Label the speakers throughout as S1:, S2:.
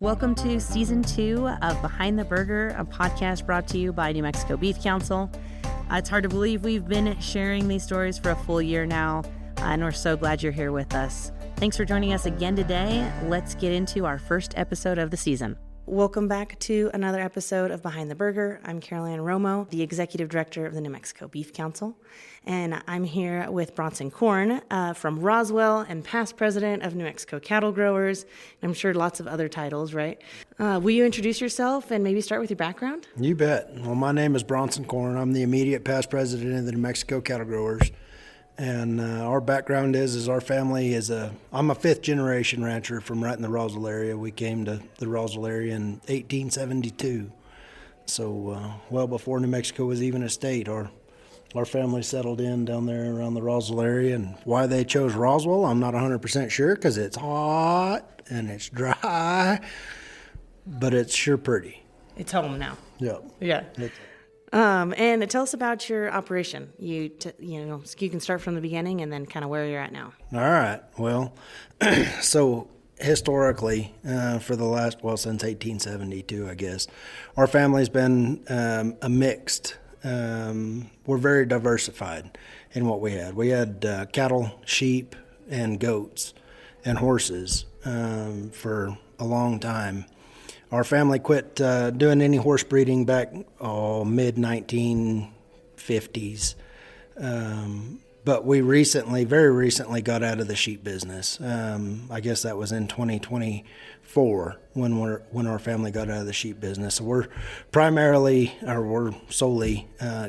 S1: Welcome to Season 2 of Behind the Burger, a podcast brought to you by New Mexico Beef Council. It's hard to believe we've been sharing these stories for a full year now, and we're so glad you're here with us. Thanks for joining us again today. Let's get into our first episode of the season. Welcome back to another episode of Behind the Burger. I'm Carollann Romo, the Executive Director of the New Mexico Beef Council, and I'm here with Bronson Corn from Roswell and past president of New Mexico Cattle Growers. I'm sure lots of other titles, right? Will you introduce yourself and maybe start with your background?
S2: You bet. Well, my name is Bronson Corn. I'm the immediate past president of the New Mexico Cattle Growers. And our background is our family I'm a fifth generation rancher from right in the Roswell area. We came to the Roswell area in 1872. So well before New Mexico was even a state, our family settled in down there around the Roswell area. And why they chose Roswell, I'm not 100% sure, because it's hot and it's dry, but it's sure pretty.
S1: It's home now.
S2: Yep.
S1: Yeah. And tell us about your operation. You can start from the beginning and then kind of where you're at now.
S2: All right. Well, so historically, for the last, since 1872, I guess, our family's been a mixed. We're very diversified in what we had. We had cattle, sheep, and goats, and horses for a long time. Our family quit doing any horse breeding back mid-1950s. But we very recently got out of the sheep business. I guess that was in 2024 when our family got out of the sheep business. So we're solely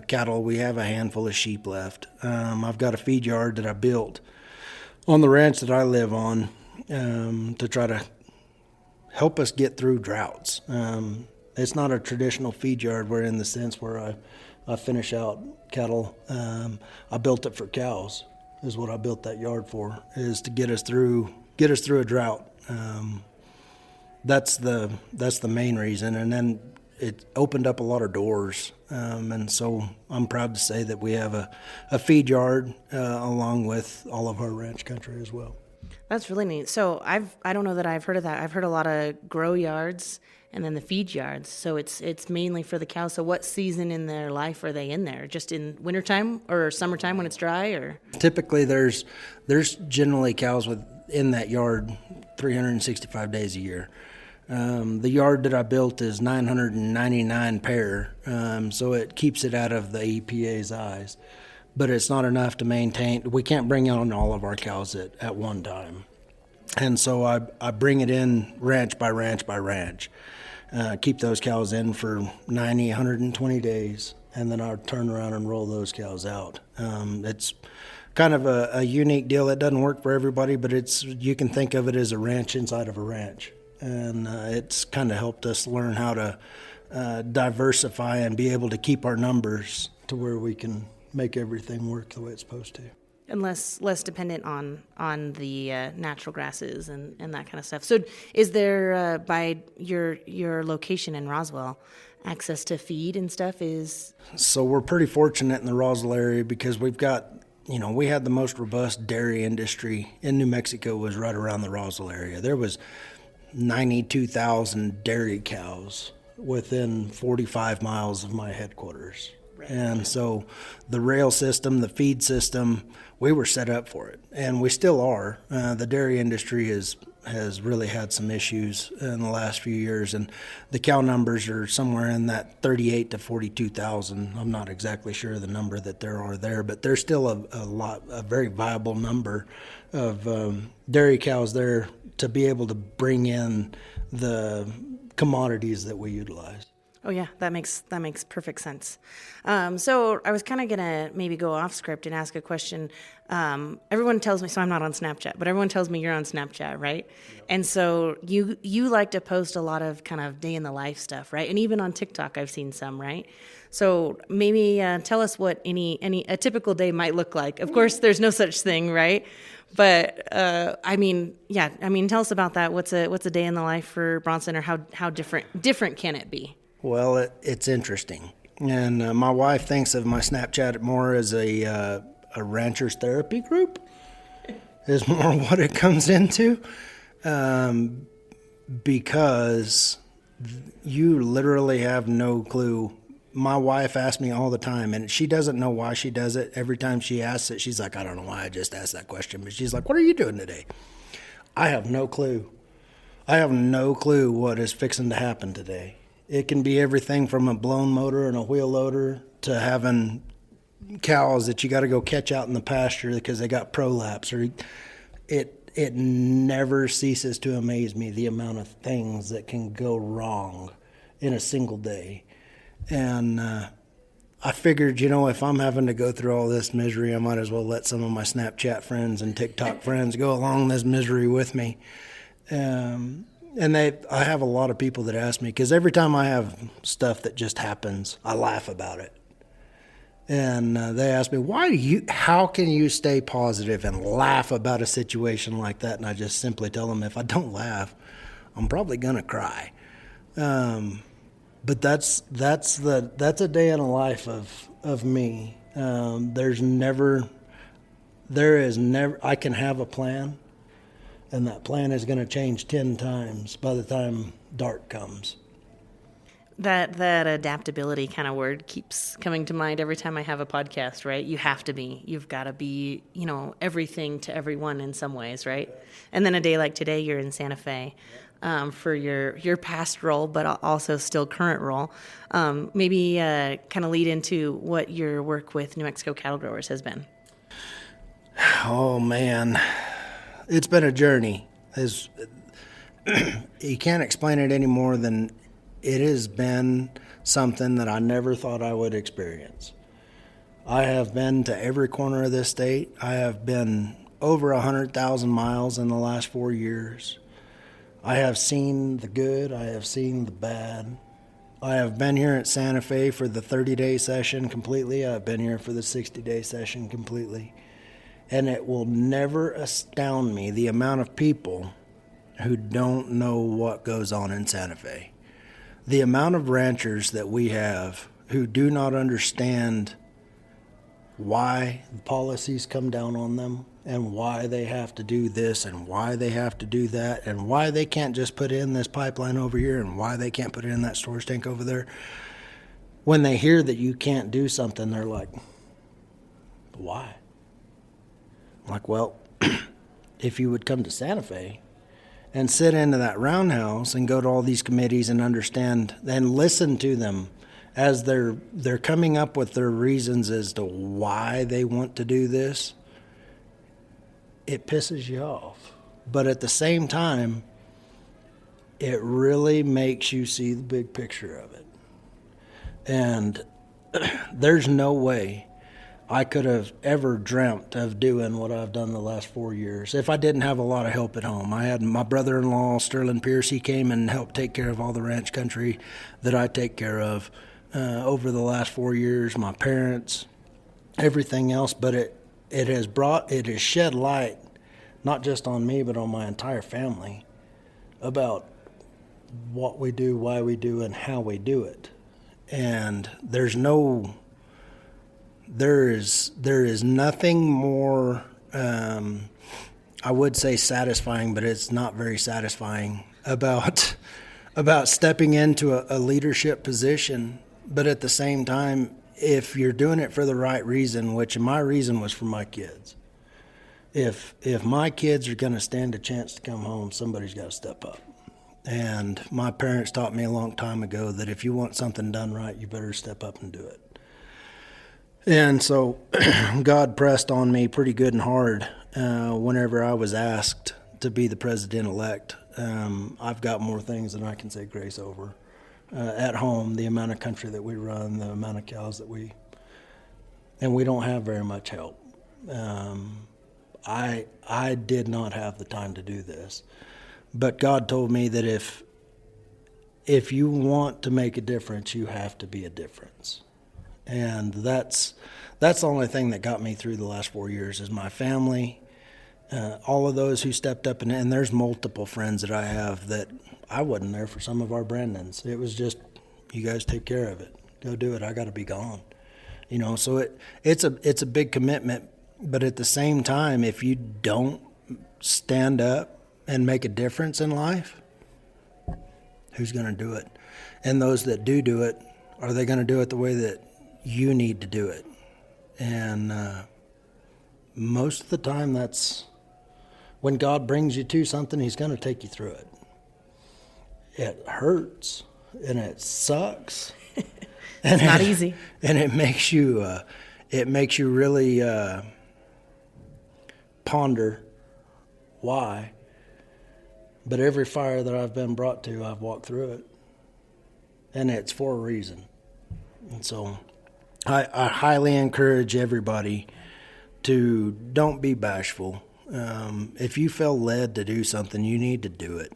S2: cattle. We have a handful of sheep left. I've got a feed yard that I built on the ranch that I live on to try to help us get through droughts. It's not a traditional feed yard where in the sense where I finish out cattle. I built it for cows is what I built that yard for, is to get us through a drought. That's the main reason. And then it opened up a lot of doors. And so I'm proud to say that we have a feed yard along with all of our ranch country as well.
S1: That's really neat. So I don't know that I've heard of that. I've heard a lot of grow yards and then the feed yards. So it's mainly for the cows. So what season in their life are they in there? Just in wintertime or summertime when it's dry? Or
S2: typically there's generally cows in that yard 365 days a year. The yard that I built is 999 pair, so it keeps it out of the EPA's eyes. But it's not enough to maintain. We can't bring on all of our cows at one time. And so I bring it in ranch by ranch by ranch, keep those cows in for 90, 120 days, and then I'll turn around and roll those cows out. It's kind of a unique deal. It doesn't work for everybody, but you can think of it as a ranch inside of a ranch. And it's kind of helped us learn how to diversify and be able to keep our numbers to where we can make everything work the way it's supposed to.
S1: And less dependent on the natural grasses and that kind of stuff. So is there, by your location in Roswell, access to feed and stuff is?
S2: So we're pretty fortunate in the Roswell area because we've got, we had the most robust dairy industry in New Mexico was right around the Roswell area. There was 92,000 dairy cows within 45 miles of my headquarters. And so the rail system, the feed system, we were set up for it, and we still are. The dairy industry has really had some issues in the last few years, and the cow numbers are somewhere in that 38 to 42,000. I'm not exactly sure the number that there are there, but there's still a very viable number of dairy cows there to be able to bring in the commodities that we utilize.
S1: Oh yeah, that makes perfect sense. So I was kind of gonna maybe go off script and ask a question. Everyone tells me, so I'm not on Snapchat, but everyone tells me you're on Snapchat, right? Yep. And so you like to post a lot of kind of day in the life stuff, right? And even on TikTok, I've seen some, right? So maybe tell us what a typical day might look like. Of course, there's no such thing, right? But tell us about that. What's a day in the life for Bronson, or how different can it be?
S2: Well, it's interesting. And my wife thinks of my Snapchat more as a rancher's therapy group, is more what it comes into. because you literally have no clue. My wife asks me all the time, and she doesn't know why she does it. Every time she asks it, she's like, I don't know why I just asked that question. But she's like, what are you doing today? I have no clue. I have no clue what is fixing to happen today. It can be everything from a blown motor and a wheel loader to having cows that you got to go catch out in the pasture because they got prolapse. Or it never ceases to amaze me the amount of things that can go wrong in a single day. And I figured, if I'm having to go through all this misery, I might as well let some of my Snapchat friends and TikTok friends go along this misery with me. And I have a lot of people that ask me, because every time I have stuff that just happens, I laugh about it. And they ask me, how can you stay positive and laugh about a situation like that? And I just simply tell them, if I don't laugh, I'm probably going to cry. But that's a day in the life of me. There is never, I can have a plan, and that plan is going to change 10 times by the time dark comes.
S1: That adaptability kind of word keeps coming to mind every time I have a podcast, right? You've got to be, everything to everyone in some ways, right? And then a day like today, you're in Santa Fe. For your past role, but also still current role. Maybe kind of lead into what your work with New Mexico cattle growers has been.
S2: Oh, man. It's been a journey. You can't explain it any more than it has been something that I never thought I would experience. I have been to every corner of this state. I have been over 100,000 miles in the last 4 years. I have seen the good, I have seen the bad. I have been here at Santa Fe for the 30-day session completely. I've been here for the 60-day session completely. And it will never astound me the amount of people who don't know what goes on in Santa Fe. The amount of ranchers that we have who do not understand why the policies come down on them, and why they have to do this and why they have to do that, and why they can't just put in this pipeline over here and why they can't put in that storage tank over there. When they hear that you can't do something, they're like, why? I'm like, well, if you would come to Santa Fe and sit into that Roundhouse and go to all these committees and understand and listen to them as they're coming up with their reasons as to why they want to do this, it pisses you off. But at the same time, it really makes you see the big picture of it. And there's no way I could have ever dreamt of doing what I've done the last 4 years if I didn't have a lot of help at home. I had my brother-in-law, Sterling Pierce. He came and helped take care of all the ranch country that I take care of over the last 4 years. My parents, everything else. But it has shed light, not just on me, but on my entire family, about what we do, why we do, and how we do it. And there is nothing more, I would say satisfying, but it's not very satisfying about stepping into a leadership position. But at the same time, if you're doing it for the right reason, which my reason was for my kids. If my kids are going to stand a chance to come home, somebody's got to step up. And my parents taught me a long time ago that if you want something done right, you better step up and do it. And so God pressed on me pretty good and hard whenever I was asked to be the president-elect. I've got more things than I can say grace over. At home, the amount of country that we run, the amount of cows that we don't have very much help. I did not have the time to do this. But God told me that if you want to make a difference, you have to be a difference. And that's the only thing that got me through the last 4 years is my family, all of those who stepped up. And there's multiple friends that I have that I wasn't there for some of our Brandons. It was just, you guys take care of it. Go do it. I got to be gone. So it's a big commitment. But at the same time, if you don't stand up and make a difference in life, who's going to do it? And those that do it, are they going to do it the way that you need to do it? And most of the time, that's when God brings you to something, he's going to take you through it. It hurts and it sucks. And
S1: it's not easy.
S2: And it makes you really ponder why. But every fire that I've been brought to, I've walked through it. And it's for a reason. And so I highly encourage everybody to don't be bashful. If you feel led to do something, you need to do it.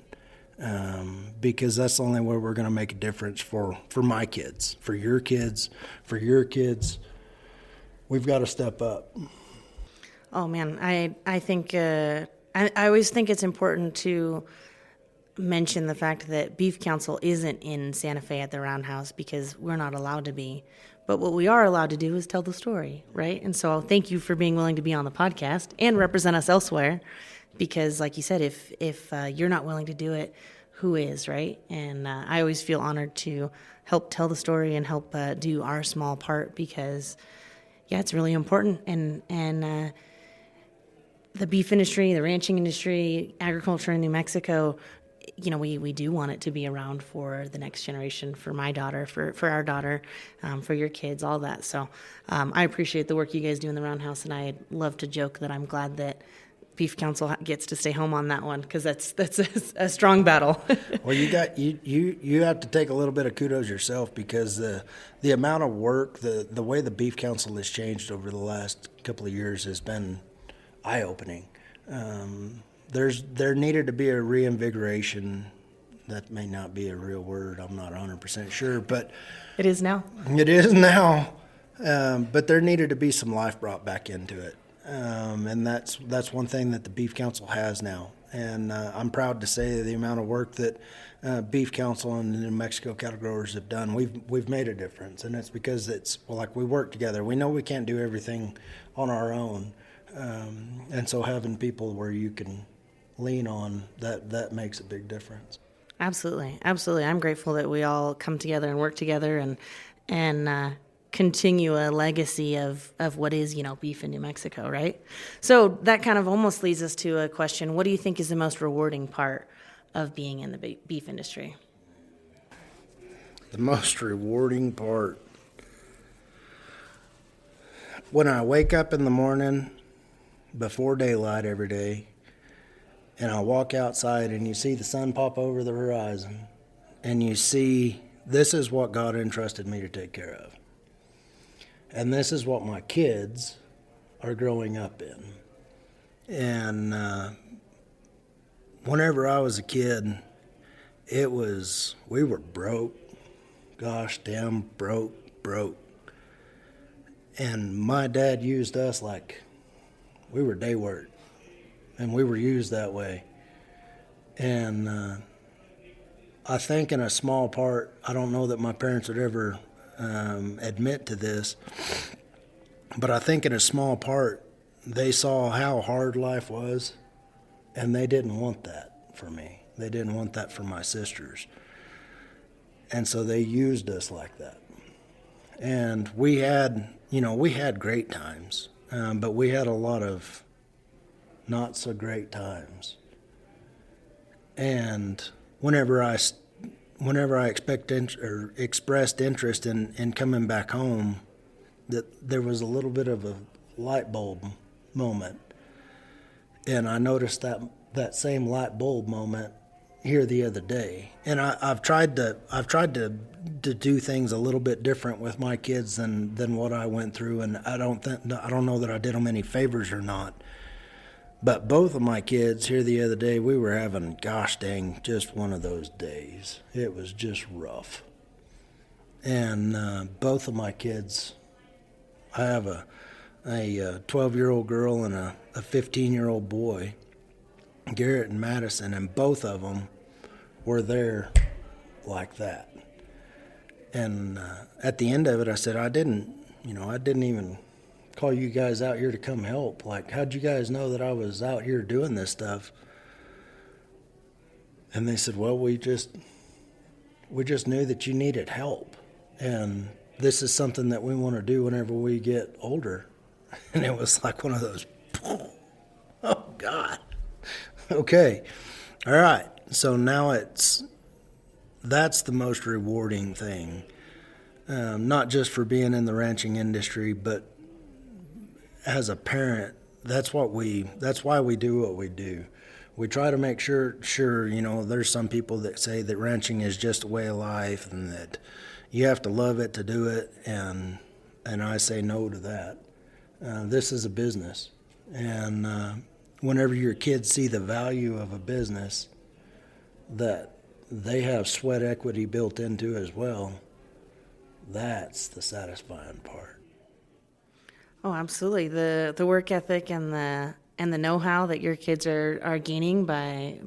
S2: Because that's the only way we're going to make a difference for my kids, for your kids, for your kids. We've got to step up.
S1: Oh, man, I think I always think it's important to mention the fact that Beef Council isn't in Santa Fe at the Roundhouse because we're not allowed to be. But what we are allowed to do is tell the story, right? And so thank you for being willing to be on the podcast and represent us elsewhere because, like you said, if you're not willing to do it, who is, right? And I always feel honored to help tell the story and help do our small part because, yeah, it's really important. And the beef industry, the ranching industry, agriculture in New Mexico, you know, we do want it to be around for the next generation, for my daughter, for our daughter, for your kids, all that. So I appreciate the work you guys do in the Roundhouse, and I love to joke that I'm glad that Beef Council gets to stay home on that one because that's a strong battle.
S2: Well, you have to take a little bit of kudos yourself because the amount of work, the way the Beef Council has changed over the last couple of years has been eye-opening. There needed to be a reinvigoration. That may not be a real word. I'm not 100% sure, but
S1: it is now.
S2: It is now. But there needed to be some life brought back into it. And that's one thing that the Beef Council has now. And I'm proud to say the amount of work that Beef Council and the New Mexico cattle growers have done. We've made a difference, and it's because we work together. We know we can't do everything on our own, and so having people where you can lean on that makes a big difference.
S1: Absolutely. I'm grateful that we all come together and work together and continue a legacy of what is, beef in New Mexico, right? So that kind of almost leads us to a question. What do you think is the most rewarding part of being in the beef industry?
S2: The most rewarding part. When I wake up in the morning before daylight every day, and I walk outside and you see the sun pop over the horizon, and you see this is what God entrusted me to take care of. And this is what my kids are growing up in. And whenever I was a kid, we were broke. Gosh damn, broke. And my dad used us like we were day work. And we were used that way. And I think in a small part, I don't know that my parents would ever admit to this, but I think in a small part, they saw how hard life was, and they didn't want that for me. They didn't want that for my sisters. And so they used us like that. And we had great times, but we had a lot of not so great times. And whenever I expressed interest in coming back home, that there was a little bit of a light bulb moment. And I noticed that same light bulb moment here the other day. And I've tried to do things a little bit different with my kids than what I went through, and I don't know that I did them any favors or not. But both of my kids here the other day, we were having, gosh dang, just one of those days. It was just rough. And both of my kids, I have a 12-year-old girl and a 15-year-old boy, Garrett and Madison, and both of them were there like that. And at the end of it, I said, I didn't even call you guys out here to come help. Like, how'd you guys know that I was out here doing this stuff? And they said, well, we just we just knew that you needed help. And this is something that we want to do whenever we get older. And it was like one of those, oh, God. Okay. All right. So now that's the most rewarding thing. Not just for being in the ranching industry, but as a parent, that's why we do what we do. We try to make sure, there's some people that say that ranching is just a way of life and that you have to love it to do it, and I say no to that. This is a business, and whenever your kids see the value of a business that they have sweat equity built into as well, that's the satisfying part.
S1: Oh, absolutely. The work ethic and the know-how that your kids are gaining by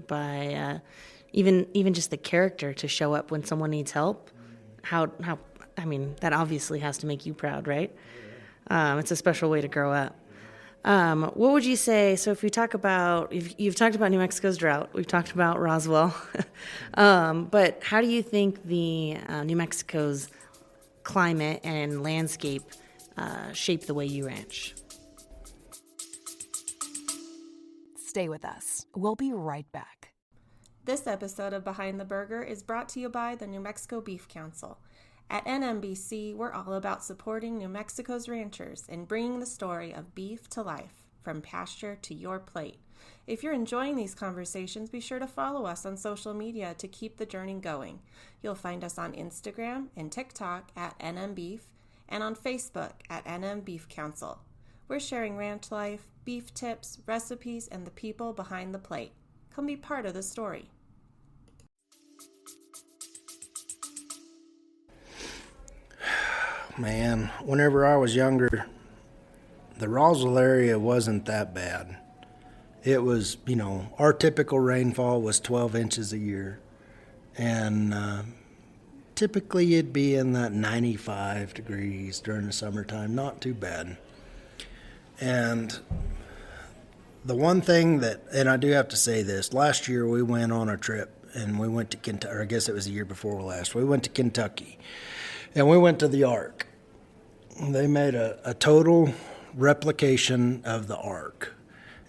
S1: even just the character to show up when someone needs help. That obviously has to make you proud, right? It's a special way to grow up. What would you say? So if we talk about, you've talked about New Mexico's drought, we've talked about Roswell, but how do you think the New Mexico's climate and landscape shape the way you ranch?
S3: Stay with us. We'll be right back.
S4: This episode of Behind the Burger is brought to you by the New Mexico Beef Council. At NMBC, we're all about supporting New Mexico's ranchers and bringing the story of beef to life, from pasture to your plate. If you're enjoying these conversations, be sure to follow us on social media to keep the journey going. You'll find us on Instagram and TikTok at NMBeef and on Facebook at NM Beef Council. We're sharing ranch life, beef tips, recipes, and the people behind the plate. Come be part of the story.
S2: Man, whenever I was younger, the Roswell area wasn't that bad. It was, our typical rainfall was 12 inches a year. And typically it'd be in that 95 degrees during the summertime, not too bad. And the one thing and I do have to say this, last year we went on a trip and we went to Kentucky, or I guess it was the year before last, we went to Kentucky and we went to the Ark. They made a total replication of the Ark.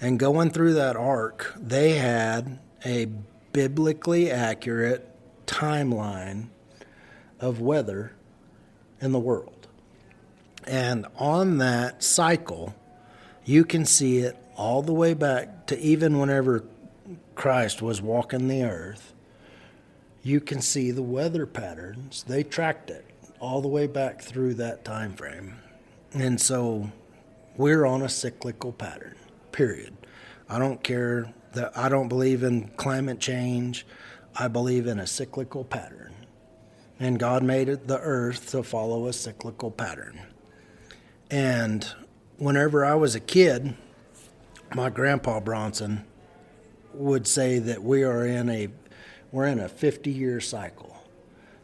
S2: And going through that Ark, they had a biblically accurate timeline of weather in the world. And on that cycle, you can see it all the way back to even whenever Christ was walking the earth. You can see the weather patterns. They tracked it all the way back through that time frame. And so we're on a cyclical pattern, period. I don't care that I don't believe in climate change. I believe in a cyclical pattern. And God made the earth to follow a cyclical pattern. And whenever I was a kid, my grandpa Bronson would say that we're in a 50-year cycle.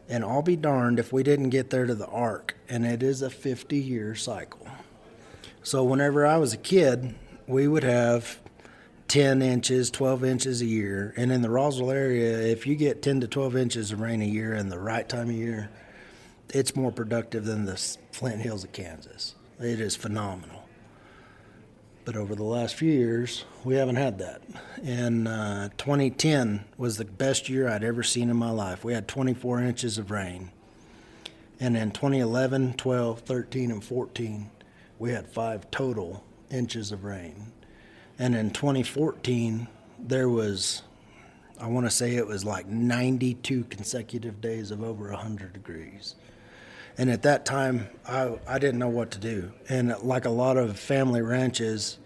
S2: And I'll be darned if we didn't get there to the Ark, and it is a 50-year cycle. So whenever I was a kid, we would have 10 inches, 12 inches a year. And in the Roswell area, if you get 10 to 12 inches of rain a year in the right time of year, it's more productive than the Flint Hills of Kansas. It is phenomenal. But over the last few years, we haven't had that. And 2010 was the best year I'd ever seen in my life. We had 24 inches of rain. And in 2011, 12, 13, and 14, we had 5 total inches of rain. And in 2014, there was, I want to say it was like 92 consecutive days of over 100 degrees. And at that time, I didn't know what to do. And like a lot of family ranches,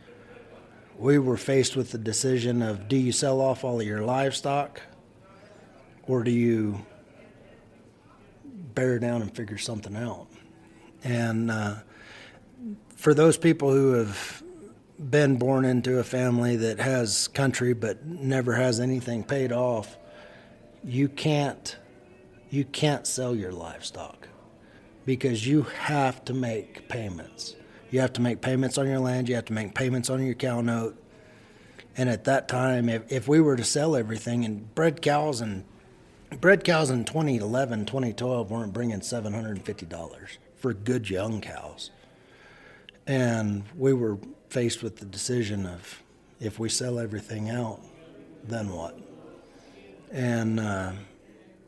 S2: we were faced with the decision of, do you sell off all of your livestock or do you bear down and figure something out? And for those people who have been born into a family that has country but never has anything paid off, you can't sell your livestock. Because you have to make payments. You have to make payments on your land. You have to make payments on your cow note. And at that time, if we were to sell everything and bred cows and Bred cows in 2011, 2012 weren't bringing $750 for good young cows. And we were faced with the decision of, if we sell everything out, then what? And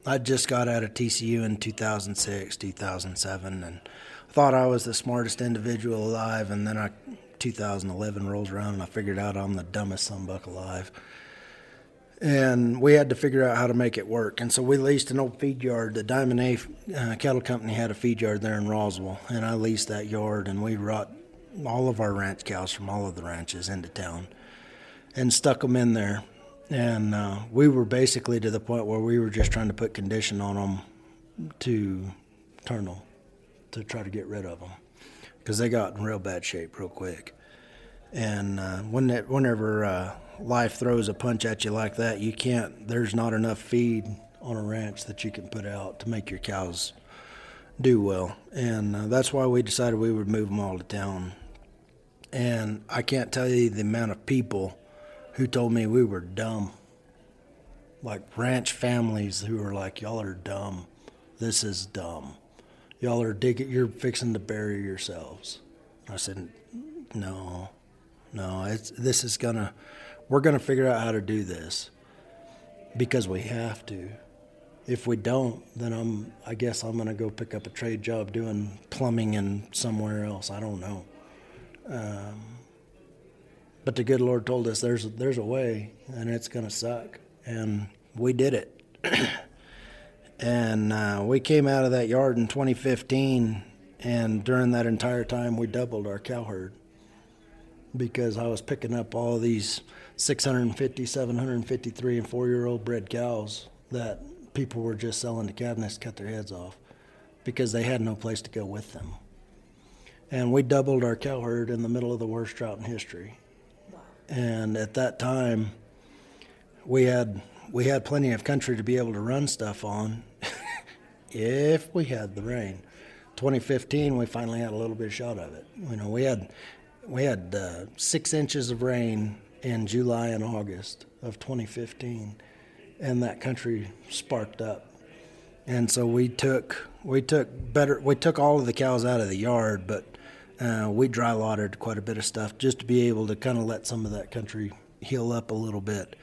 S2: I just got out of TCU in 2006, 2007, and thought I was the smartest individual alive, and then 2011 rolls around and I figured out I'm the dumbest sunbuck alive. And we had to figure out how to make it work. And so we leased an old feed yard. The Diamond A Cattle Company had a feed yard there in Roswell, and I leased that yard, and we brought all of our ranch cows from all of the ranches into town and stuck them in there. And we were basically to the point where we were just trying to put condition on them to turn them, to try to get rid of them, because they got in real bad shape real quick. And whenever life throws a punch at you like that, there's not enough feed on a ranch that you can put out to make your cows do well. And that's why we decided we would move them all to town. And I can't tell you the amount of people who told me we were dumb. Like ranch families who were like, y'all are dumb. This is dumb. Y'all are you're fixing to bury yourselves. I said, no, we're gonna figure out how to do this because we have to. If we don't, then I guess I'm gonna go pick up a trade job doing plumbing and somewhere else. I don't know. But the good Lord told us there's a way, and it's gonna suck, and we did it. And we came out of that yard in 2015, and during that entire time, we doubled our cow herd because I was picking up all these 650, 753, and 4-year-old bred cows that people were just selling to cabinets to cut their heads off because they had no place to go with them. And we doubled our cow herd in the middle of the worst drought in history. Wow. And at that time, we had plenty of country to be able to run stuff on if we had the rain. 2015, we finally had a little bit of shot of it. You know, we had 6 inches of rain in July and August of 2015, and that country sparked up. And so we took all of the cows out of the yard, but we dry lotted quite a bit of stuff just to be able to kind of let some of that country heal up a little bit.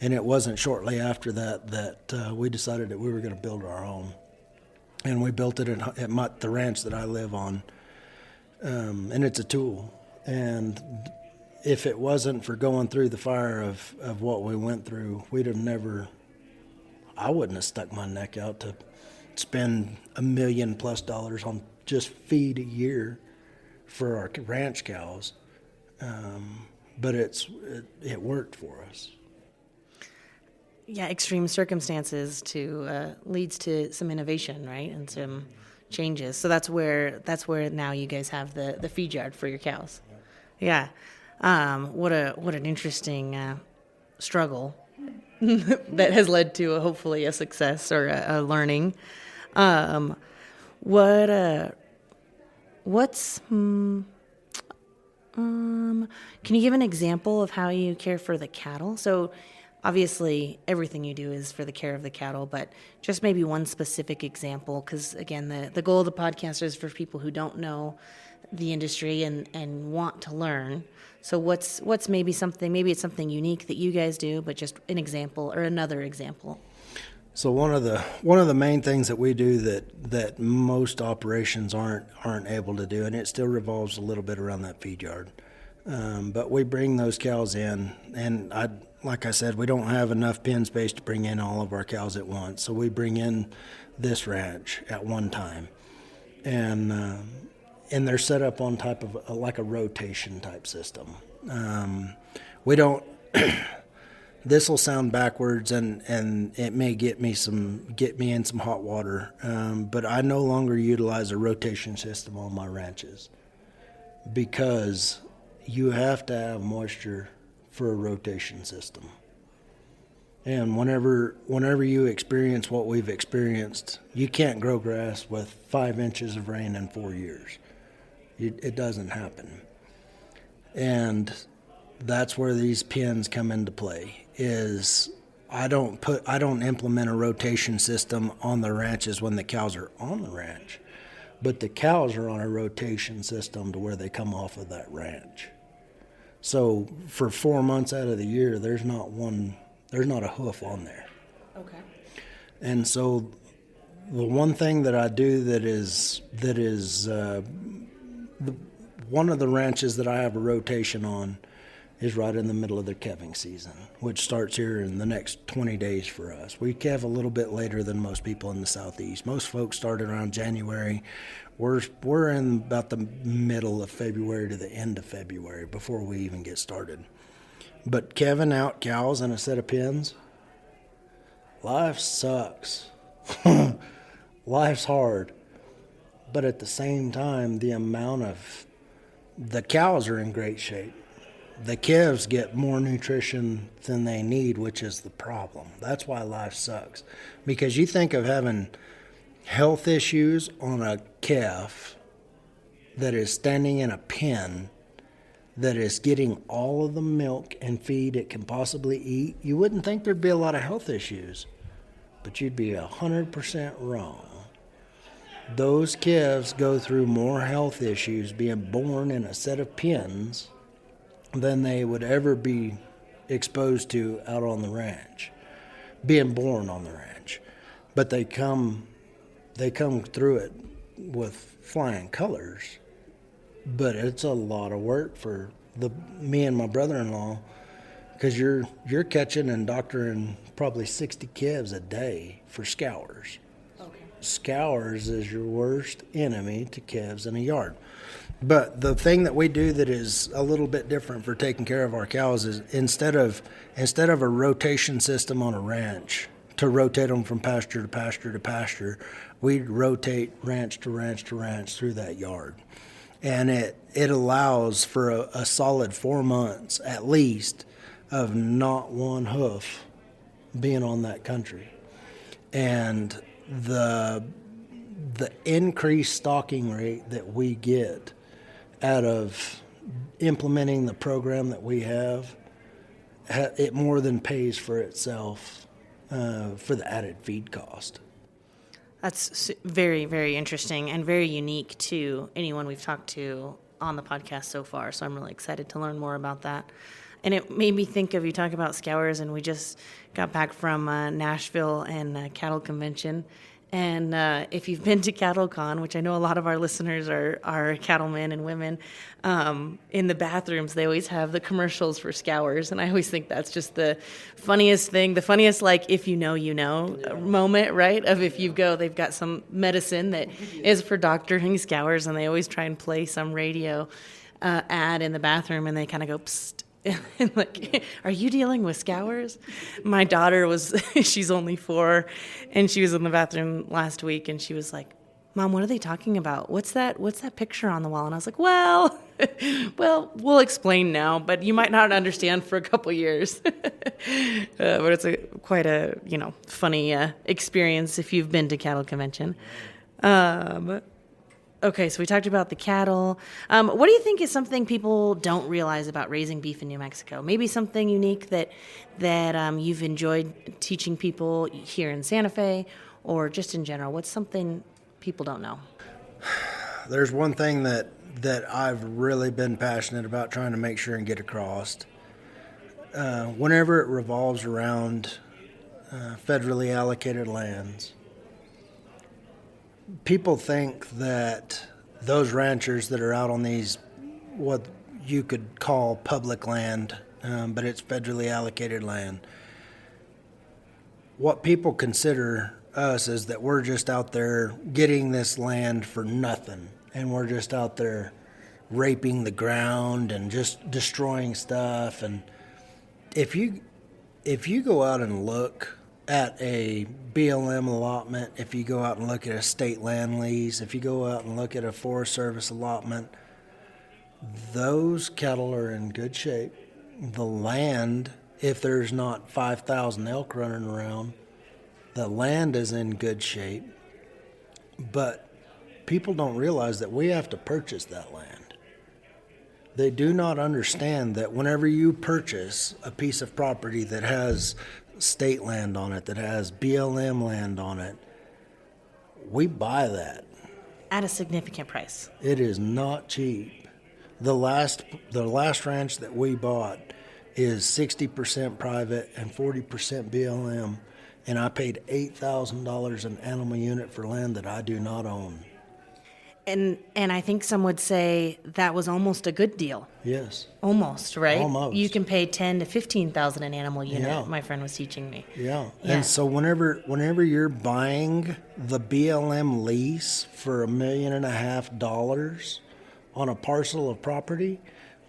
S2: And it wasn't shortly after that we decided that we were going to build our own. And we built it at the ranch that I live on. And it's a tool. And if it wasn't for going through the fire of what we went through, I wouldn't have stuck my neck out to spend $1 million+ on just feed a year for our ranch cows. But it worked for us.
S1: Yeah, extreme circumstances leads to some innovation, right, and some changes. So that's where now you guys have the feed yard for your cows. Yeah, what an interesting struggle that has led to hopefully a success or a learning. Can you give an example of how you care for the cattle? So obviously everything you do is for the care of the cattle, but just maybe one specific example, because again, the goal of the podcast is for people who don't know the industry and want to learn. So what's maybe it's something unique that you guys do, but just an example or another example.
S2: So one of the main things that we do that most operations aren't able to do, and it still revolves a little bit around that feed yard. But we bring those cows in, and like I said, we don't have enough pen space to bring in all of our cows at once. So we bring in this ranch at one time, and they're set up on type of like a rotation type system. We don't. This will sound backwards, and it may get me in some hot water. But I no longer utilize a rotation system on my ranches because you have to have moisture for a rotation system. And whenever you experience what we've experienced, you can't grow grass with 5 inches of rain in 4 years. It doesn't happen. And that's where these pens come into play. I don't implement a rotation system on the ranches when the cows are on the ranch, but the cows are on a rotation system to where they come off of that ranch. So for 4 months out of the year, there's not a hoof on there.
S1: Okay.
S2: And so the one thing that I do that is one of the ranches that I have a rotation on is right in the middle of their calving season, which starts here in the next 20 days for us. We calve a little bit later than most people in the Southeast. Most folks start around January. We're in about the middle of February to the end of February before we even get started. But calving out cows in a set of pens, life sucks. Life's hard. But at the same time, the cows are in great shape. The calves get more nutrition than they need, which is the problem. That's why life sucks. Because you think of having health issues on a calf that is standing in a pen that is getting all of the milk and feed it can possibly eat, you wouldn't think there'd be a lot of health issues. But you'd be 100% wrong. Those calves go through more health issues being born in a set of pens than they would ever be exposed to out on the ranch, being born on the ranch. But they come through it with flying colors. But it's a lot of work for me and my brother-in-law, because you're catching and doctoring probably 60 calves a day for scours.
S1: Okay.
S2: Scours is your worst enemy to calves in a yard. But the thing that we do that is a little bit different for taking care of our cows is instead of a rotation system on a ranch to rotate them from pasture to pasture to pasture, we rotate ranch to ranch to ranch through that yard. And it allows for a solid 4 months at least of not one hoof being on that country. And the increased stocking rate that we get out of implementing the program that we have, it more than pays for itself for the added feed cost.
S1: That's very, very interesting and very unique to anyone we've talked to on the podcast so far. So I'm really excited to learn more about that. And it made me think of, you talk about scours, and we just got back from Nashville and cattle convention. And if you've been to CattleCon, which I know a lot of our listeners are cattlemen and women, in the bathrooms, they always have the commercials for scours. And I always think that's just the funniest thing, the funniest, like, if you know, moment, right? Of if you go, they've got some medicine that is for doctoring scours, and they always try and play some radio ad in the bathroom, and they kind of go, psst. And like, are you dealing with scours? My daughter she's only 4, and she was in the bathroom last week, and she was like, Mom, what are they talking about? What's that picture on the wall? And I was like, well, we'll explain now, but you might not understand for a couple years. But it's quite a, funny experience if you've been to cattle convention. Okay, so we talked about the cattle. What do you think is something people don't realize about raising beef in New Mexico? Maybe something unique that you've enjoyed teaching people here in Santa Fe, or just in general. What's something people don't know?
S2: There's one thing that I've really been passionate about trying to make sure and get across. Whenever it revolves around federally allocated lands, people think that those ranchers that are out on these, what you could call public land, but it's federally allocated land, what people consider us is that we're just out there getting this land for nothing, and we're just out there raping the ground and just destroying stuff. And if you go out and look at a BLM allotment, if you go out and look at a state land lease, if you go out and look at a Forest Service allotment, those cattle are in good shape. The land, if there's not 5,000 elk running around, the land is in good shape. But people don't realize that we have to purchase that land. They do not understand that whenever you purchase a piece of property that has state land on it, that has BLM land on it, we buy that.
S1: At a significant price.
S2: It is not cheap. The last ranch that we bought is 60% private and 40% BLM, and I paid $8,000 an animal unit for land that I do not own.
S1: And I think some would say that was almost a good deal.
S2: Yes.
S1: Almost, right?
S2: Almost.
S1: You can pay $10,000 to $15,000 an animal unit.
S2: Yeah.
S1: My friend was teaching me.
S2: Yeah.
S1: Yeah.
S2: And so whenever you're buying the BLM lease for $1.5 million on a parcel of property,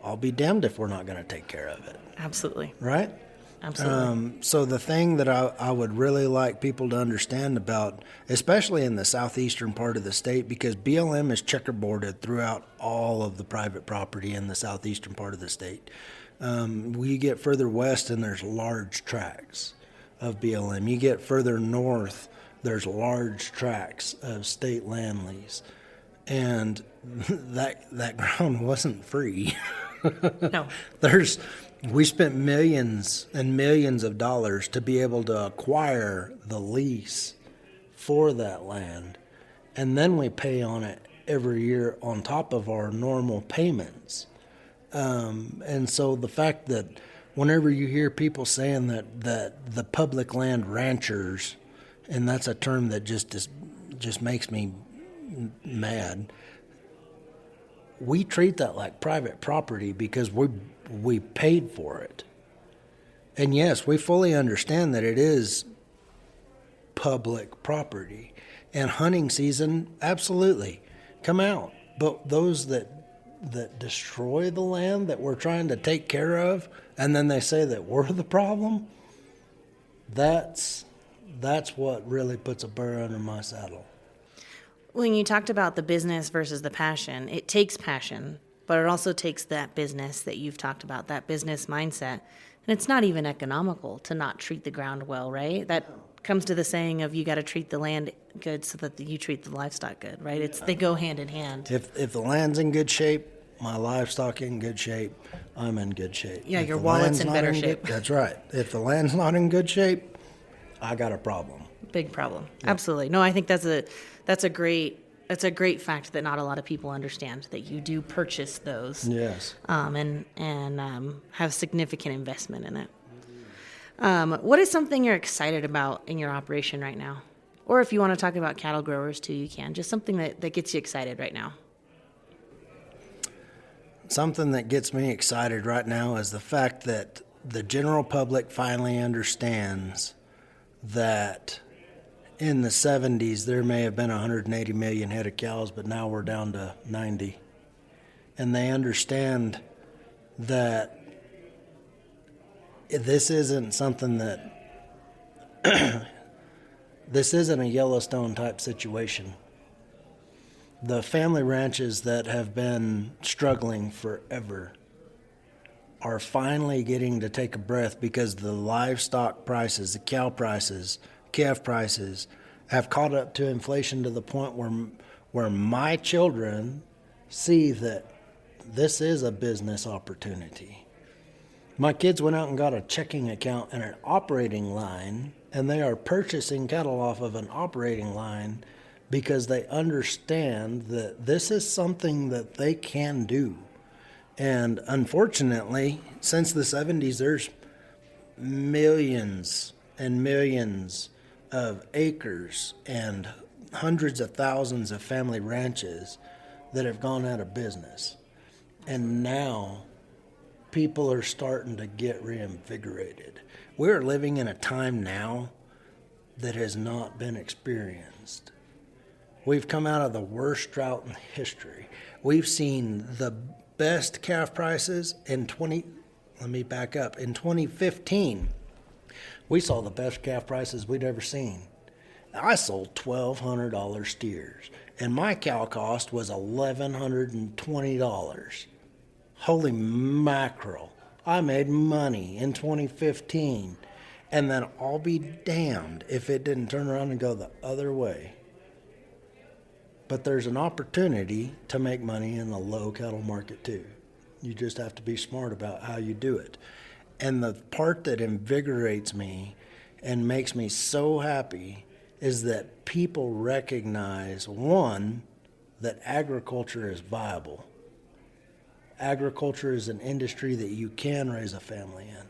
S2: I'll be damned if we're not going to take care of it.
S1: Absolutely.
S2: Right?
S1: Absolutely.
S2: So the thing that I would really like people to understand about, especially in the southeastern part of the state, because BLM is checkerboarded throughout all of the private property in the southeastern part of the state. We get further west and there's large tracts of BLM. You get further north, there's large tracts of state land lease. And that ground wasn't free.
S1: No.
S2: We spent millions and millions of dollars to be able to acquire the lease for that land, and then we pay on it every year on top of our normal payments. And so the fact that whenever you hear people saying that the public land ranchers, and that's a term that just makes me mad, we treat that like private property because we paid for it. And yes, we fully understand that it is public property. And hunting season, absolutely, come out. But those that destroy the land that we're trying to take care of, and then they say that we're the problem, that's what really puts a burr under my saddle.
S1: When you talked about the business versus the passion, it takes passion, but it also takes that business that you've talked about, that business mindset. And it's not even economical to not treat the ground well, right? That comes to the saying of you got to treat the land good so that you treat the livestock good, right? They go hand in hand.
S2: If the land's in good shape, my livestock in good shape, I'm in good shape.
S1: Yeah,
S2: if
S1: your
S2: the
S1: wallet's
S2: land's
S1: in
S2: not
S1: better
S2: good-
S1: shape.
S2: That's right. If the land's not in good shape, I got a problem.
S1: Big problem. Yeah. Absolutely. No, I think that's a great fact that not a lot of people understand, that you do purchase those.
S2: Yes.
S1: And have significant investment in it. What is something you're excited about in your operation right now? Or if you want to talk about cattle growers too, you can. Just something that gets you excited right now.
S2: Something that gets me excited right now is the fact that the general public finally understands that in the 70s there may have been 180 million head of cows, but now we're down to 90. And they understand that this isn't something that this isn't a Yellowstone type situation. The family ranches that have been struggling forever are finally getting to take a breath because the livestock prices, the cow prices, calf prices have caught up to inflation to the point where my children see that this is a business opportunity. My kids went out and got a checking account and an operating line, and they are purchasing cattle off of an operating line because they understand that this is something that they can do. And unfortunately, since the 70s, there's millions and millions of acres and hundreds of thousands of family ranches that have gone out of business. And now people are starting to get reinvigorated. We're living in a time now that has not been experienced. We've come out of the worst drought in history. We've seen the best calf prices in 2015. We saw the best calf prices we'd ever seen. I sold $1,200 steers, and my cow cost was $1,120. Holy mackerel. I made money in 2015, and then I'll be damned if it didn't turn around and go the other way. But there's an opportunity to make money in the low cattle market too. You just have to be smart about how you do it. And the part that invigorates me and makes me so happy is that people recognize, one, that agriculture is viable. Agriculture is an industry that you can raise a family in.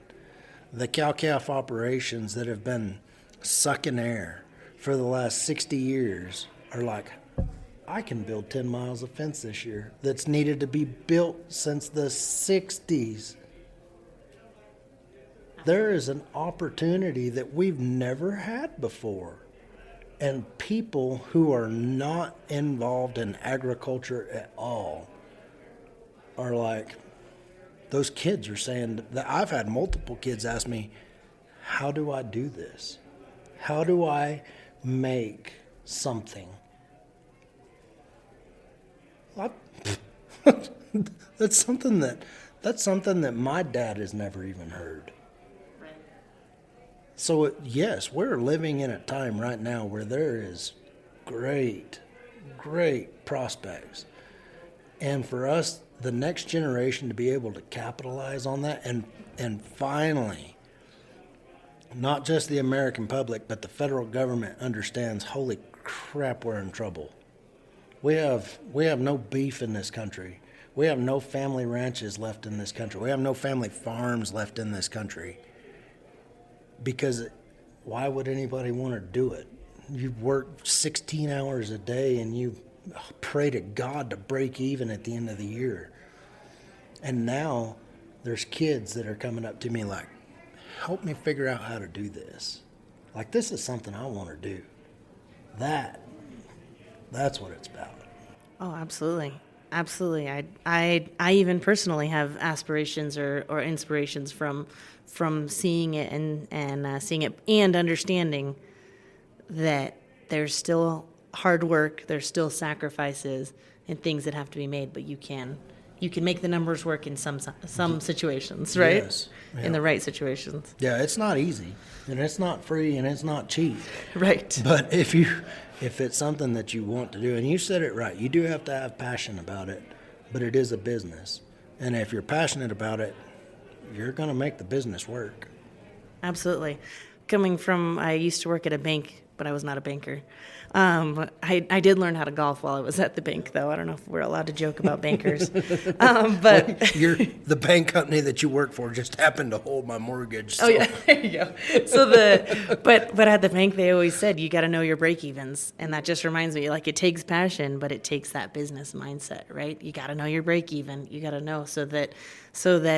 S2: The cow-calf operations that have been sucking air for the last 60 years are like, I can build 10 miles of fence this year that's needed to be built since the 60s. There is an opportunity that we've never had before. And people who are not involved in agriculture at all are like, those kids are saying that I've had multiple kids ask me, how do I do this? How do I make something? That's something that my dad has never even heard. So yes, we're living in a time right now where there is great prospects. And for us, the next generation, to be able to capitalize on that and finally, not just the American public, but the federal government understands, holy crap, we're in trouble. We have no beef in this country. We have no family ranches left in this country. We have no family farms left in this country. Because why would anybody want to do it? You work 16 hours a day and you pray to God to break even at the end of the year. And now there's kids that are coming up to me like, help me figure out how to do this. Like, this is something I want to do. That's what it's about.
S1: Oh, absolutely. Absolutely. I even personally have aspirations or inspirations from seeing it and seeing it and understanding that there's still hard work, there's still sacrifices and things that have to be made, but you can make the numbers work in some situations, right?
S2: Yes. Yeah.
S1: In the right situations.
S2: Yeah, it's not easy, and it's not free, and it's not cheap.
S1: Right.
S2: But if it's something that you want to do, and you said it right, you do have to have passion about it, but it is a business. And if you're passionate about it, you're going to make the business work.
S1: Absolutely. I used to work at a bank, but I was not a banker. I did learn how to golf while I was at the bank, though. I don't know if we're allowed to joke about bankers. But
S2: The bank company that you work for just happened to hold my mortgage. So.
S1: Oh yeah, there you go. So but at the bank they always said you got to know your break evens, and that just reminds me, like, it takes passion, but it takes that business mindset, right? You got to know your break even. You got to know so that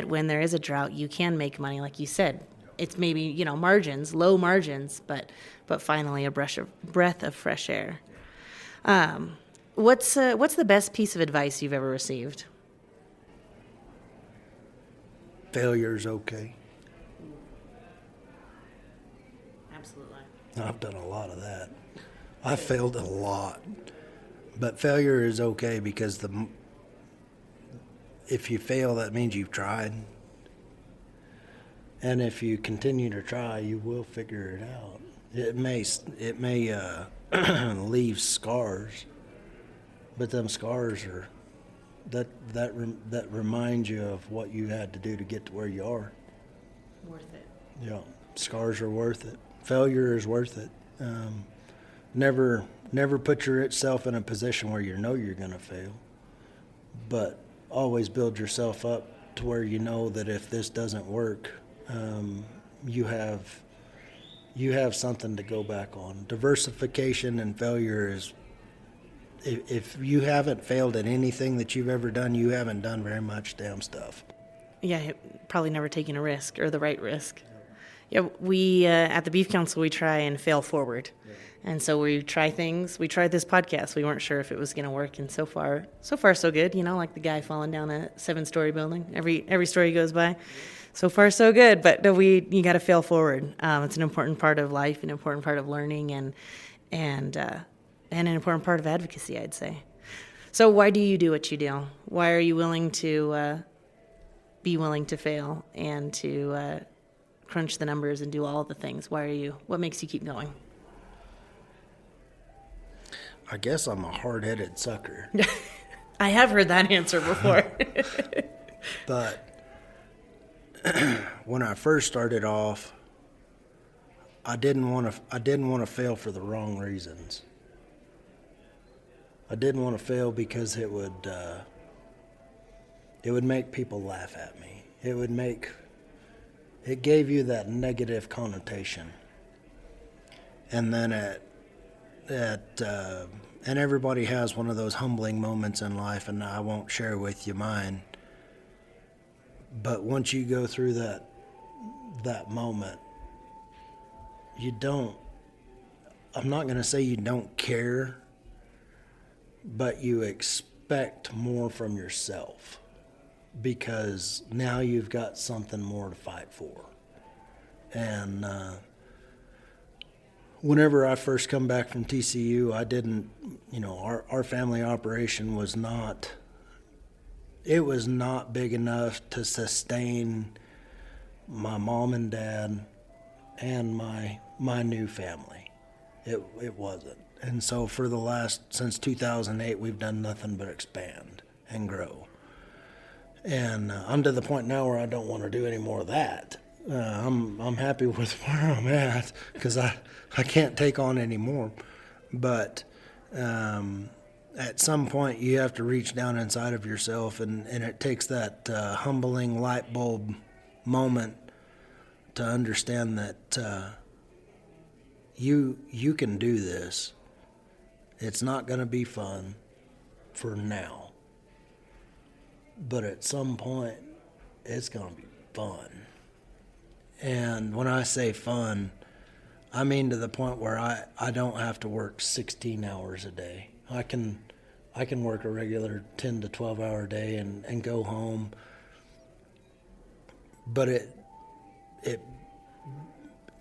S1: when there is a drought, you can make money, like you said. It's maybe, margins, low margins, but finally a breath of fresh air. What's the best piece of advice you've ever received?
S2: Failure's okay.
S1: Absolutely.
S2: I've done a lot of that. I failed a lot. But failure is okay because if you fail, that means you've tried. And if you continue to try, you will figure it out. It may leave scars, but them scars are that remind you of what you had to do to get to where you are.
S1: Worth it.
S2: Yeah, scars are worth it. Failure is worth it. Never put yourself in a position where you know you're going to fail, but always build yourself up to where you know that if this doesn't work, you have something to go back on. Diversification and failure is, if you haven't failed at anything that you've ever done, you haven't done very much damn stuff. Yeah,
S1: probably never taken a risk or the right risk. Yeah, we at the Beef Council, we try and fail forward. Yeah. And so we try things. We tried this podcast. We weren't sure if it was going to work, and so far so good. Like the guy falling down a 7-story building. Every story goes by. So far, so good, but you got to fail forward. It's an important part of life, an important part of learning, and an important part of advocacy, I'd say. So why do you do what you do? Why are you willing to be willing to fail and to crunch the numbers and do all the things? What makes you keep going?
S2: I guess I'm a hard-headed sucker.
S1: I have heard that answer before.
S2: But when I first started off, I didn't want to fail for the wrong reasons. I didn't want to fail because it would make people laugh at me. It gave you that negative connotation. And then and everybody has one of those humbling moments in life, and I won't share with you mine. But once you go through that moment, I'm not going to say you don't care, but you expect more from yourself because now you've got something more to fight for. And whenever I first come back from TCU, I didn't, our family operation was not big enough to sustain my mom and dad and my new family. It wasn't. And so since 2008, we've done nothing but expand and grow. And I'm to the point now where I don't want to do any more of that. I'm happy with where I'm at because I can't take on any more. But at some point, you have to reach down inside of yourself, and it takes that humbling light bulb moment to understand that you can do this. It's not going to be fun for now, but at some point, it's going to be fun. And when I say fun, I mean to the point where I don't have to work 16 hours a day. I can work a regular 10 to 12 hour day and go home. But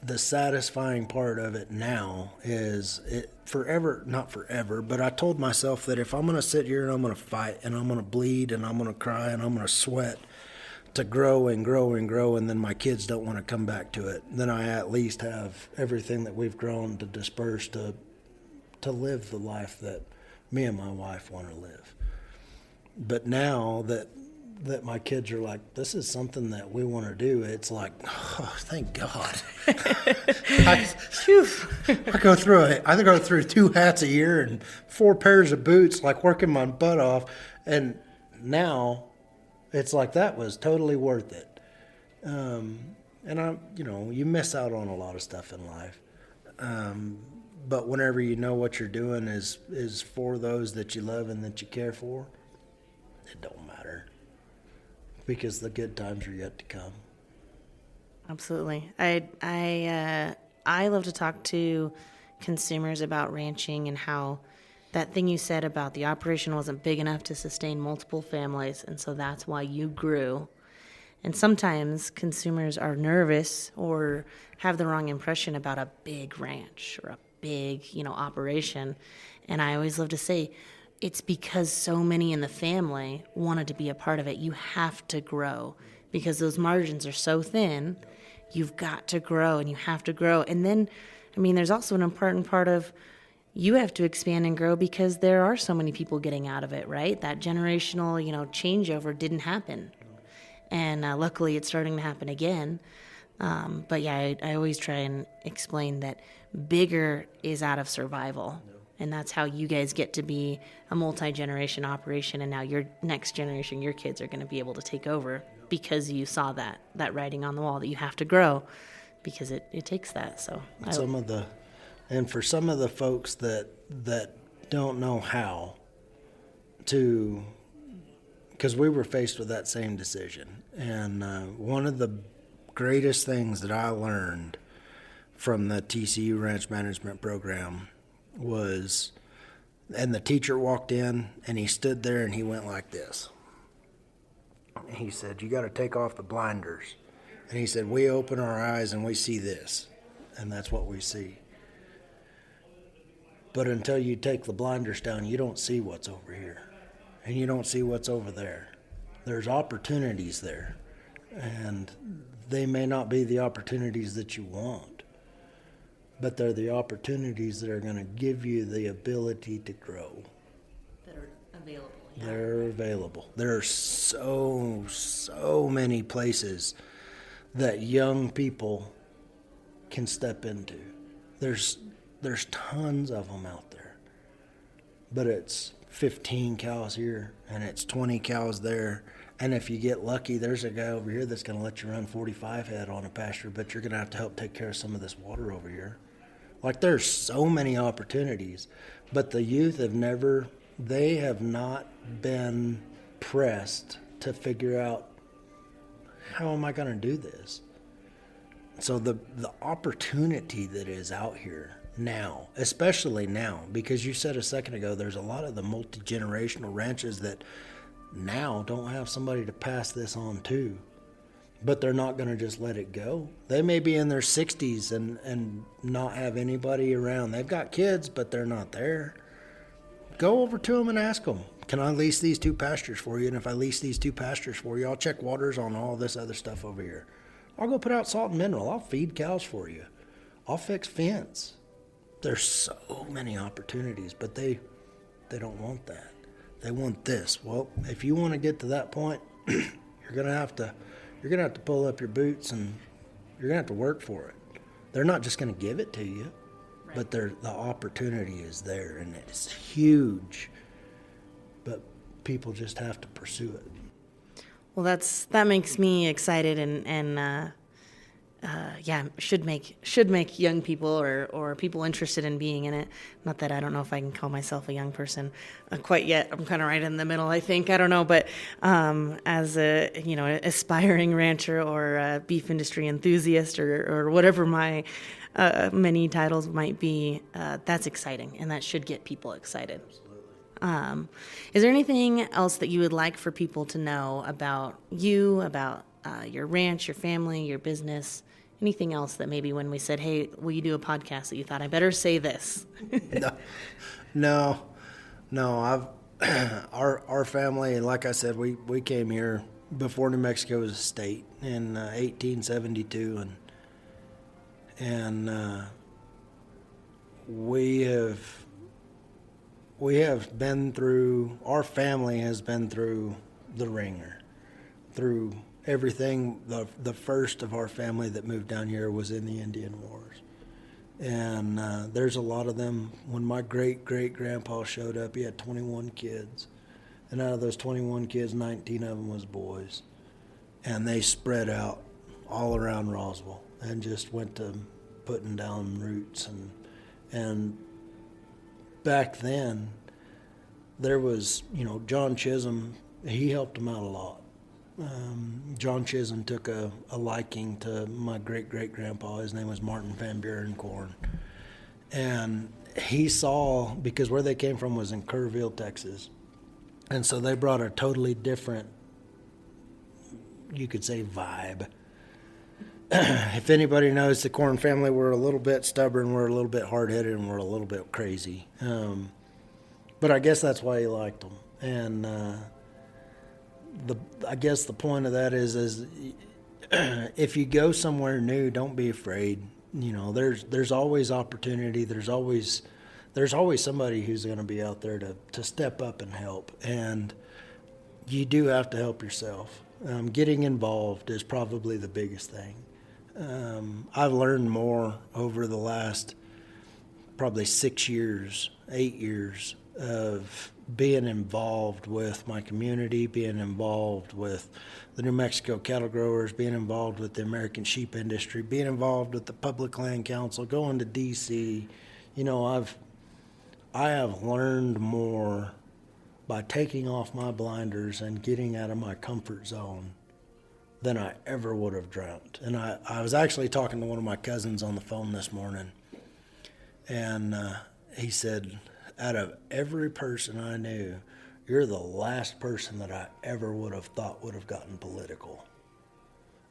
S2: the satisfying part of it now is not forever, but I told myself that if I'm going to sit here and I'm going to fight and I'm going to bleed and I'm going to cry and I'm going to sweat to grow and grow and grow, and then my kids don't want to come back to it, then I at least have everything that we've grown to disperse to live the life that me and my wife want to live. But now that my kids are like, this is something that we want to do, it's like, oh, thank God. I go through 2 hats a year and 4 pairs of boots, like working my butt off, and now it's like that was totally worth it. And you miss out on a lot of stuff in life. But whenever you know what you're doing is for those that you love and that you care for, it don't matter. Because the good times are yet to come.
S1: Absolutely. I love to talk to consumers about ranching and how that thing you said about the operation wasn't big enough to sustain multiple families, and so that's why you grew. And sometimes consumers are nervous or have the wrong impression about a big ranch or a big, operation. And I always love to say, it's because so many in the family wanted to be a part of it. You have to grow because those margins are so thin. You've got to grow and you have to grow. And then, there's also an important part of you have to expand and grow because there are so many people getting out of it, right? That generational, changeover didn't happen. And luckily it's starting to happen again. But yeah, I always try and explain that bigger is out of survival. And that's how you guys get to be a multi-generation operation. And now your next generation, your kids are going to be able to take over because you saw that writing on the wall that you have to grow because it takes that. So
S2: for some of the folks that don't know how to, because we were faced with that same decision. And one of the greatest things that I learned from the TCU Ranch Management Program was, and the teacher walked in and he stood there and he went like this. He said, you got to take off the blinders. And he said, we open our eyes and we see this. And that's what we see. But until you take the blinders down, you don't see what's over here. And you don't see what's over there. There's opportunities there. And they may not be the opportunities that you want. But they're the opportunities that are going to give you the ability to grow.
S1: That are available. Yeah.
S2: They're available. There are so many places that young people can step into. There's tons of them out there, but it's 15 cows here and it's 20 cows there. And if you get lucky, there's a guy over here that's going to let you run 45 head on a pasture, but you're going to have to help take care of some of this water over here. Like, there's so many opportunities, but the youth have not been pressed to figure out, how am I going to do this? So the opportunity that is out here now, especially now, because you said a second ago, there's a lot of the multi-generational ranches that now don't have somebody to pass this on to. But they're not going to just let it go. They may be in their 60s and not have anybody around. They've got kids, but they're not there. Go over to them and ask them, can I lease these 2 pastures for you? And if I lease these 2 pastures for you, I'll check waters on all this other stuff over here. I'll go put out salt and mineral. I'll feed cows for you. I'll fix fence. There's so many opportunities, but they don't want that. They want this. Well, if you want to get to that point, you're going to have to pull up your boots and you're going to have to work for it. They're not just going to give it to you, right, but the opportunity is there, and it's huge. But people just have to pursue it.
S1: Well, that makes me excited, and should make young people or people interested in being in it. Not that I don't know if I can call myself a young person quite yet. I'm kind of right in the middle, I think. I don't know, but as a aspiring rancher or a beef industry enthusiast or whatever my many titles might be, that's exciting, and that should get people excited. Is there anything else that you would like for people to know about you, about your ranch, your family, your business? Anything else that maybe when we said, hey, will you do a podcast, that you thought, I better say this?
S2: No. Our family, and like I said, we came here before New Mexico was a state in 1872, and we have been through, our family has been through the ringer, through everything. The first of our family that moved down here was in the Indian Wars. And there's a lot of them. When my great-great-grandpa showed up, he had 21 kids. And out of those 21 kids, 19 of them was boys. And they spread out all around Roswell and just went to putting down roots. And back then, there was, John Chisholm, he helped them out a lot. John Chisholm took a liking to my great-great-grandpa. His name was Martin Van Buren Corn. And he saw, because where they came from was in Kerrville, Texas. And so they brought a totally different, you could say, vibe. If anybody knows the Corn family, we're a little bit stubborn, we're a little bit hard-headed, and we're a little bit crazy. But I guess that's why he liked them. And I guess the point of that is if you go somewhere new, don't be afraid. There's always opportunity. There's always somebody who's going to be out there to step up and help. And you do have to help yourself. Getting involved is probably the biggest thing. I've learned more over the last probably 8 years of being involved with my community, being involved with the New Mexico cattle growers, being involved with the American sheep industry, being involved with the Public Land Council, going to D.C. I have learned more by taking off my blinders and getting out of my comfort zone than I ever would have dreamt. And I was actually talking to one of my cousins on the phone this morning, and he said, out of every person I knew, you're the last person that I ever would have thought would have gotten political.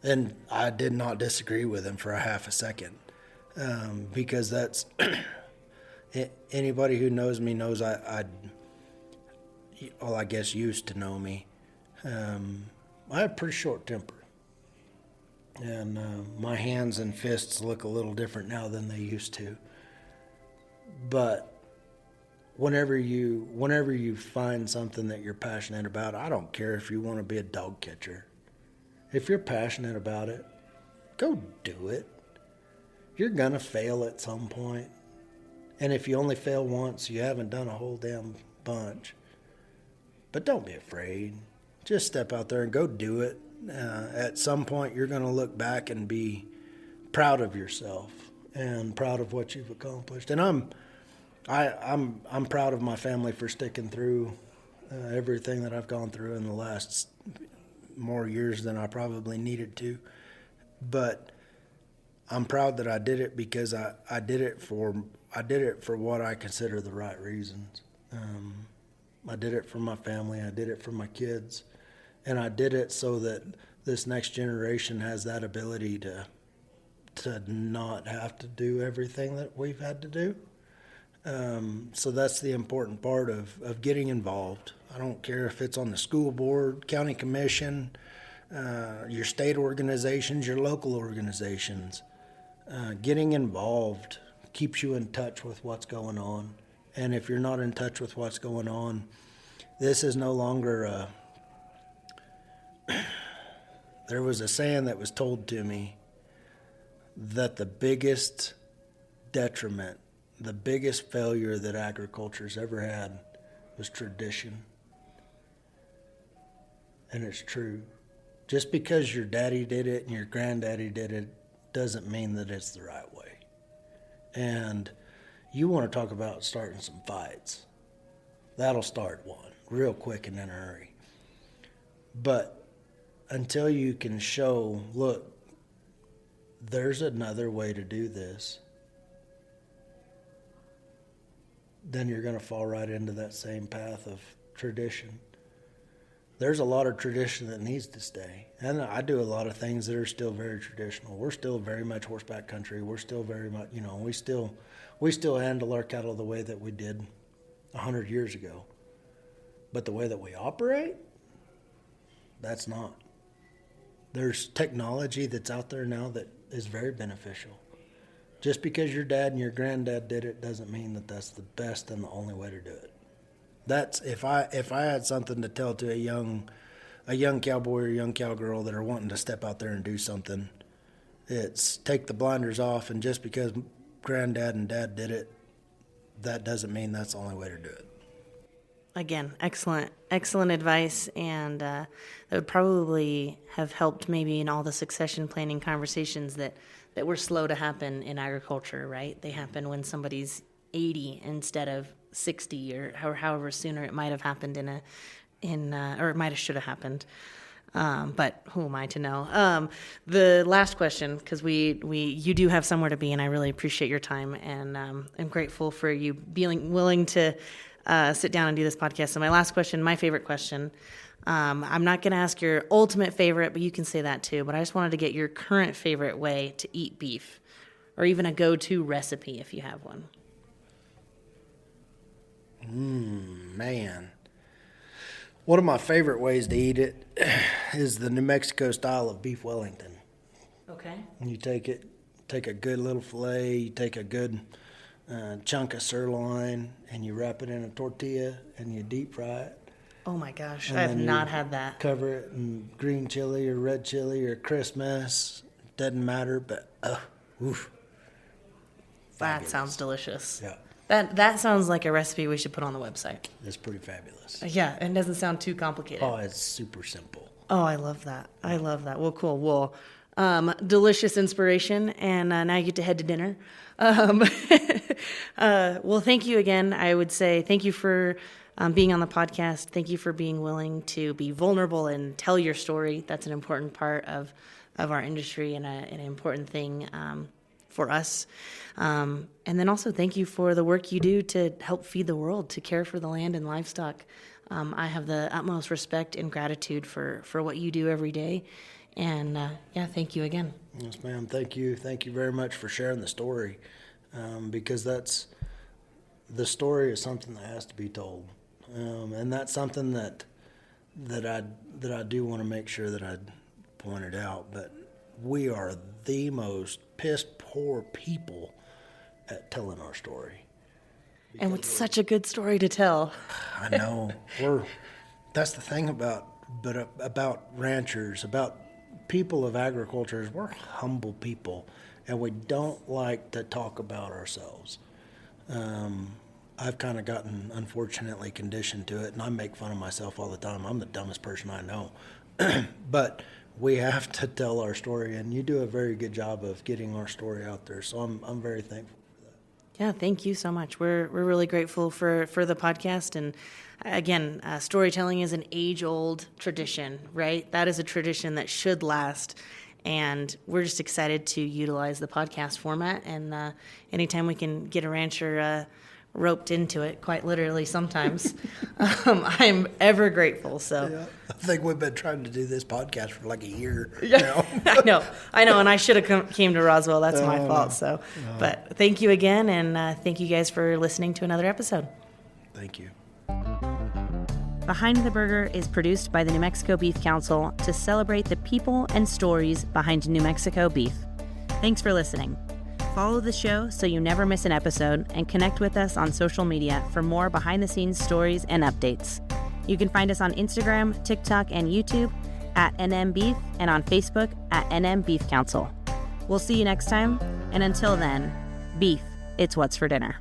S2: And I did not disagree with him for a half a second, because that's anybody who knows me knows I guess used to know me. I have pretty short temper, and my hands and fists look a little different now than they used to. But whenever you find something that you're passionate about, I don't care if you want to be a dog catcher. If you're passionate about it, go do it. you're going to fail at some point. And if you only fail once, you haven't done a whole damn bunch. But don't be afraid. Just step out there and go do it. At some point, you're going to look back and be proud of yourself and proud of what you've accomplished. And I'm proud of my family for sticking through everything that I've gone through in the last more years than I probably needed to. But I'm proud that I did it because I did it for what I consider the right reasons. I did it for my family. I did it for my kids. And I did it so that this next generation has that ability to not have to do everything that we've had to do. So that's the important part of getting involved. I don't care if it's on the school board, county commission, your state organizations, your local organizations. Getting involved keeps you in touch with what's going on. And if you're not in touch with what's going on, this is no longer there was a saying that was told to me that the biggest detriment, the biggest failure that agriculture's ever had was tradition. And it's true. Just because your daddy did it and your granddaddy did it doesn't mean that it's the right way. And you want to talk about starting some fights. That'll start one real quick and in a hurry. But until you can show, look, there's another way to do this, then you're going to fall right into that same path of tradition. There's a lot of tradition that needs to stay. And I do a lot of things that are still very traditional. We're still very much horseback country. We're still very much, we still handle our cattle the way that we did 100 years ago. But the way that we operate, that's not. There's technology that's out there now that is very beneficial. Just because your dad and your granddad did it doesn't mean that that's the best and the only way to do it. That's if I had something to tell to a young cowboy or young cowgirl that are wanting to step out there and do something, it's take the blinders off, and just because granddad and dad did it, that doesn't mean that's the only way to do it.
S1: Again, excellent advice, and that would probably have helped maybe in all the succession planning conversations that were slow to happen in agriculture, right? They happen when somebody's 80 instead of 60, or however sooner it might have happened or it might have should have happened. But who am I to know? The last question, because you do have somewhere to be, and I really appreciate your time, and I'm grateful for you being willing to sit down and do this podcast. So my last question, my favorite question, I'm not going to ask your ultimate favorite, but you can say that too. But I just wanted to get your current favorite way to eat beef, or even a go-to recipe if you have one.
S2: Man. One of my favorite ways to eat it is the New Mexico style of beef Wellington.
S1: Okay.
S2: You take a good little fillet, you take a good chunk of sirloin, and you wrap it in a tortilla, and you deep fry it.
S1: Oh my gosh,
S2: And
S1: I have
S2: then
S1: not
S2: you
S1: had that.
S2: Cover it in green chili or red chili or Christmas. Doesn't matter, but oof.
S1: That sounds delicious.
S2: Yeah.
S1: That sounds like a recipe we should put on the website.
S2: It's pretty fabulous.
S1: Yeah, it doesn't sound too complicated.
S2: Oh, it's super simple.
S1: Oh, I love that. Well, cool. Well, delicious inspiration, and now you get to head to dinner. Well, thank you again. I would say thank you for being on the podcast. Thank you for being willing to be vulnerable and tell your story. That's an important part of our industry and an important thing for us. And then also thank you for the work you do to help feed the world, to care for the land and livestock. I have the utmost respect and gratitude for what you do every day. And thank you again.
S2: Yes, ma'am. Thank you. Thank you very much for sharing the story, because the story is something that has to be told, and that's something that I do want to make sure that I pointed out. But we are the most piss poor people at telling our story.
S1: And it's such a good story to tell.
S2: I know. That's the thing about ranchers, about people of agriculture, is we're humble people. and we don't like to talk about ourselves. I've kind of gotten, unfortunately, conditioned to it, and I make fun of myself all the time. I'm the dumbest person I know. But we have to tell our story, and you do a very good job of getting our story out there, so I'm very thankful for that.
S1: Yeah, thank you so much. We're really grateful for the podcast. And again, storytelling is an age-old tradition, right? That is a tradition that should last. And we're just excited to utilize the podcast format. And anytime we can get a rancher roped into it, quite literally sometimes, I'm ever grateful. So
S2: Yeah. I think we've been trying to do this podcast for like a year.
S1: Yeah. I know, and I should have came to Roswell. That's my fault. So, but thank you again, and thank you guys for listening to another episode.
S2: Thank you.
S1: Behind the Burger is produced by the New Mexico Beef Council to celebrate the people and stories behind New Mexico beef. Thanks for listening. Follow the show so you never miss an episode, and connect with us on social media for more behind-the-scenes stories and updates. You can find us on Instagram, TikTok, and YouTube at NM Beef, and on Facebook at NM Beef Council. We'll see you next time, and until then, beef, it's what's for dinner.